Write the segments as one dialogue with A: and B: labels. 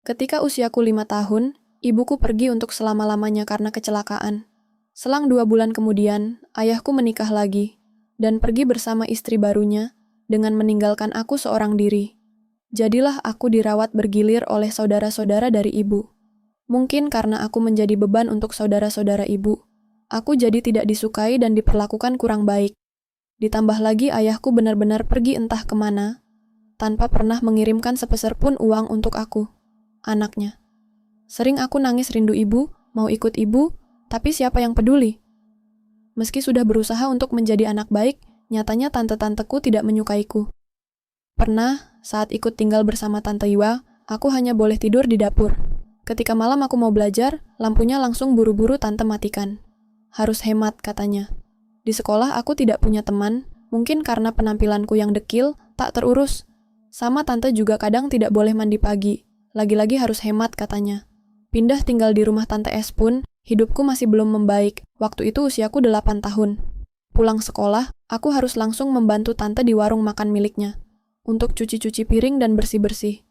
A: Ketika usiaku 5 tahun, ibuku pergi untuk selama-lamanya karena kecelakaan. Selang 2 bulan kemudian, ayahku menikah lagi, dan pergi bersama istri barunya, dengan meninggalkan aku seorang diri. Jadilah aku dirawat bergilir oleh saudara-saudara dari ibu. Mungkin karena aku menjadi beban untuk saudara-saudara ibu, aku jadi tidak disukai dan diperlakukan kurang baik. Ditambah lagi ayahku benar-benar pergi entah kemana, tanpa pernah mengirimkan sepeser pun uang untuk aku, anaknya. Sering aku nangis rindu ibu, mau ikut ibu, tapi siapa yang peduli? Meski sudah berusaha untuk menjadi anak baik, nyatanya tante-tanteku tidak menyukaiku. Pernah, saat ikut tinggal bersama Tante Iwa, aku hanya boleh tidur di dapur. Ketika malam aku mau belajar, lampunya langsung buru-buru tante matikan. Harus hemat, katanya. Di sekolah aku tidak punya teman, mungkin karena penampilanku yang dekil, tak terurus. Sama tante juga kadang tidak boleh mandi pagi, lagi-lagi harus hemat, katanya. Pindah tinggal di rumah Tante S pun, hidupku masih belum membaik, waktu itu usiaku 8 tahun. Pulang sekolah, aku harus langsung membantu tante di warung makan miliknya, untuk cuci-cuci piring dan bersih-bersih.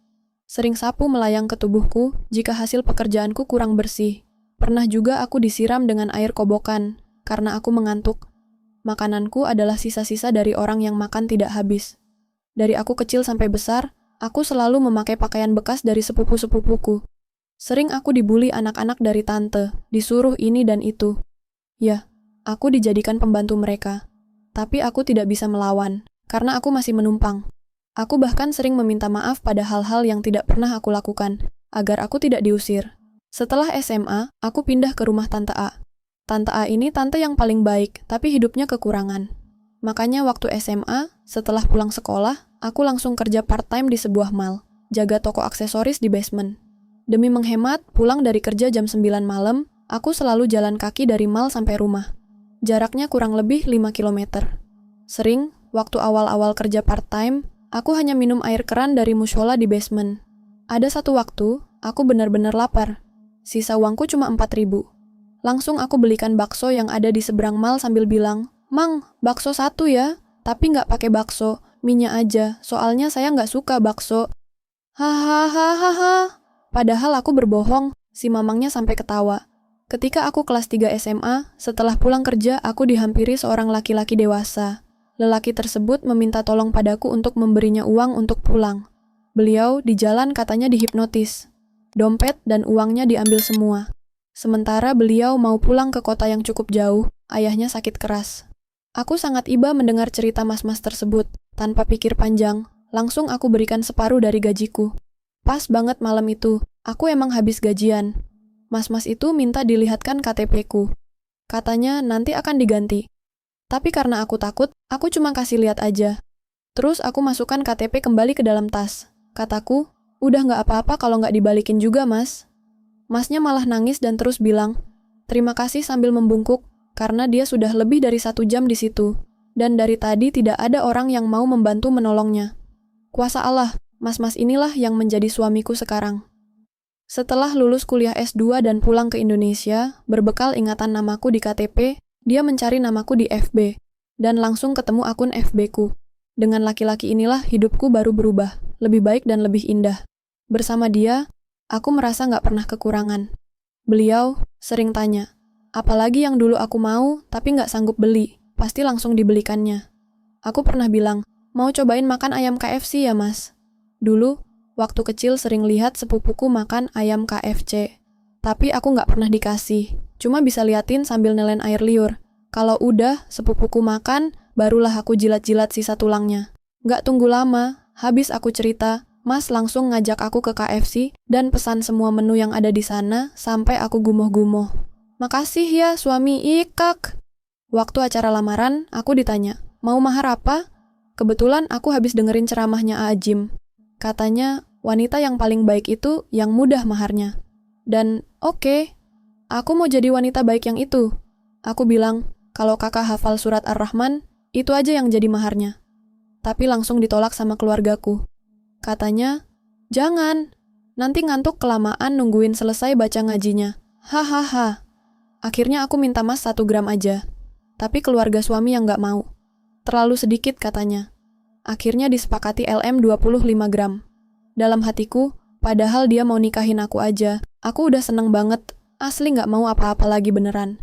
A: Sering sapu melayang ke tubuhku jika hasil pekerjaanku kurang bersih. Pernah juga aku disiram dengan air kobokan, karena aku mengantuk. Makananku adalah sisa-sisa dari orang yang makan tidak habis. Dari aku kecil sampai besar, aku selalu memakai pakaian bekas dari sepupu-sepupuku. Sering aku dibully anak-anak dari tante, disuruh ini dan itu. Ya, aku dijadikan pembantu mereka. Tapi aku tidak bisa melawan, karena aku masih menumpang. Aku bahkan sering meminta maaf pada hal-hal yang tidak pernah aku lakukan, agar aku tidak diusir. Setelah SMA, aku pindah ke rumah Tante A. Tante A ini tante yang paling baik, tapi hidupnya kekurangan. Makanya waktu SMA, setelah pulang sekolah, aku langsung kerja part-time di sebuah mall, jaga toko aksesoris di basement. Demi menghemat, pulang dari kerja jam 9 malam, aku selalu jalan kaki dari mall sampai rumah. Jaraknya kurang lebih 5 kilometer. Sering, waktu awal-awal kerja part-time, aku hanya minum air keran dari mushola di basement. Ada satu waktu, aku benar-benar lapar. Sisa uangku cuma 4.000. Langsung aku belikan bakso yang ada di seberang mall sambil bilang, "Mang, bakso 1 ya, tapi nggak pakai bakso, minyak aja, soalnya saya nggak suka bakso." Hahaha. Padahal aku berbohong, si mamangnya sampai ketawa. Ketika aku kelas 3 SMA, setelah pulang kerja, aku dihampiri seorang laki-laki dewasa. Lelaki tersebut meminta tolong padaku untuk memberinya uang untuk pulang. Beliau di jalan katanya dihipnotis. Dompet dan uangnya diambil semua. Sementara beliau mau pulang ke kota yang cukup jauh, ayahnya sakit keras. Aku sangat iba mendengar cerita mas-mas tersebut. Tanpa pikir panjang, langsung aku berikan separuh dari gajiku. Pas banget malam itu, aku emang habis gajian. Mas-mas itu minta dilihatkan KTP-ku. Katanya nanti akan diganti. Tapi karena aku takut, aku cuma kasih lihat aja. Terus aku masukkan KTP kembali ke dalam tas. Kataku, udah nggak apa-apa kalau nggak dibalikin juga, Mas. Masnya malah nangis dan terus bilang, terima kasih sambil membungkuk, karena dia sudah lebih dari 1 jam di situ. Dan dari tadi tidak ada orang yang mau membantu menolongnya. Kuasa Allah, mas-mas inilah yang menjadi suamiku sekarang. Setelah lulus kuliah S2 dan pulang ke Indonesia, berbekal ingatan namaku di KTP, dia mencari namaku di FB, dan langsung ketemu akun FB-ku. Dengan laki-laki inilah hidupku baru berubah, lebih baik dan lebih indah. Bersama dia, aku merasa nggak pernah kekurangan. Beliau sering tanya, apalagi yang dulu aku mau tapi nggak sanggup beli, pasti langsung dibelikannya. Aku pernah bilang, mau cobain makan ayam KFC ya mas? Dulu, waktu kecil sering lihat sepupuku makan ayam KFC. Tapi aku nggak pernah dikasih, cuma bisa liatin sambil nelen air liur. Kalau udah sepupuku makan, barulah aku jilat-jilat sisa tulangnya. Nggak tunggu lama, habis aku cerita, Mas langsung ngajak aku ke KFC dan pesan semua menu yang ada di sana sampai aku gumoh-gumoh. Makasih ya suami ikak. Waktu acara lamaran, aku ditanya, mau mahar apa? Kebetulan aku habis dengerin ceramahnya Ajim. Katanya, wanita yang paling baik itu yang mudah maharnya. Dan, oke, aku mau jadi wanita baik yang itu. Aku bilang, kalau kakak hafal surat Ar-Rahman, itu aja yang jadi maharnya. Tapi langsung ditolak sama keluargaku. Katanya, jangan, nanti ngantuk kelamaan nungguin selesai baca ngajinya. Hahaha. Akhirnya aku minta mas 1 gram aja. Tapi keluarga suami yang nggak mau. Terlalu sedikit katanya. Akhirnya disepakati LM 25 gram. Dalam hatiku, Padahal dia mau nikahin aku aja. Aku udah seneng banget. Asli gak mau apa-apa lagi beneran.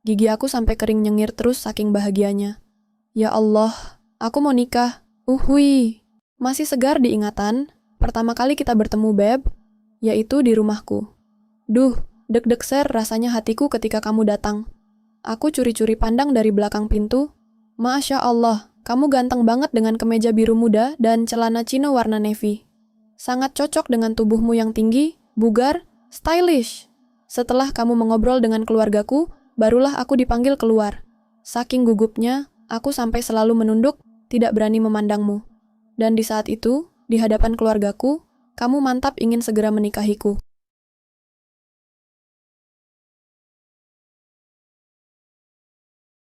A: Gigi aku sampai kering nyengir terus saking bahagianya. Ya Allah, aku mau nikah. Uhui. Masih segar diingatan, pertama kali kita bertemu Beb, yaitu di rumahku. Duh, deg-deg ser rasanya hatiku ketika kamu datang. Aku curi-curi pandang dari belakang pintu. Masya Allah, kamu ganteng banget dengan kemeja biru muda dan celana chino warna navy. Sangat cocok dengan tubuhmu yang tinggi, bugar, stylish. Setelah kamu mengobrol dengan keluargaku, barulah aku dipanggil keluar. Saking gugupnya, aku sampai selalu menunduk, tidak berani memandangmu. Dan di saat itu, di hadapan keluargaku, kamu mantap ingin segera menikahiku.